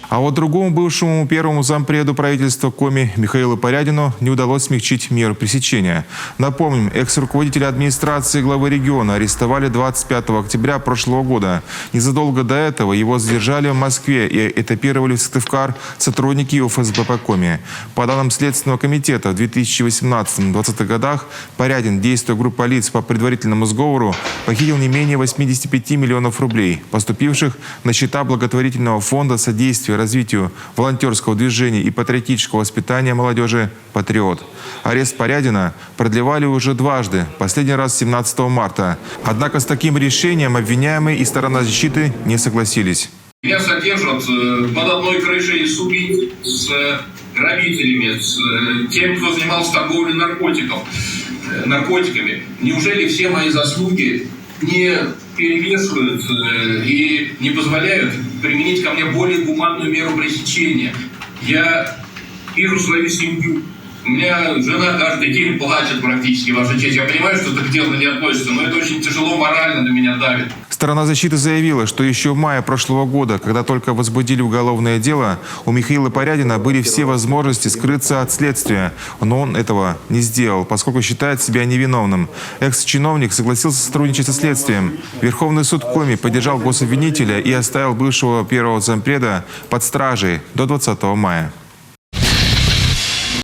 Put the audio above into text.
А вот другому бывшему первому зампреду правительства Коми Михаилу Порядину не удалось смягчить меру пресечения. Напомним, экс-руководителя администрации главы региона арестовали 25 октября прошлого года. Незадолго до этого его задержали в Москве и этапировали в Сыктывкар сотрудники УФСБ по Коми. По данным Следственного комитета, в 2018-2020 годах Порядин, действуя группой лиц по предварительному сговору, похитил не менее 85 миллионов рублей, поступивших на счета благотворительного фонда содействия развитию волонтерского движения и патриотического воспитания молодежи «Патриот». Арест Порядина продлевали уже дважды, последний раз 17 марта. Однако с таким решением обвиняемые и сторона защиты не согласились. Меня содержат под одной крышей с убийцами, с грабителями, с тем, кто занимался торговлей наркотиками. Неужели все мои заслуги не перевешивают и не позволяют применить ко мне более гуманную меру пресечения? Я вижу свою семью. У меня жена каждый день плачет практически, Ваша честь. Я понимаю, что это к делу не относится, но это очень тяжело морально на меня давит. Сторона защиты заявила, что еще в мае прошлого года, когда только возбудили уголовное дело, у Михаила Порядина были все возможности скрыться от следствия. Но он этого не сделал, поскольку считает себя невиновным. Экс-чиновник согласился сотрудничать со следствием. Верховный суд Коми поддержал гособвинителя и оставил бывшего первого зампреда под стражей до 20 мая.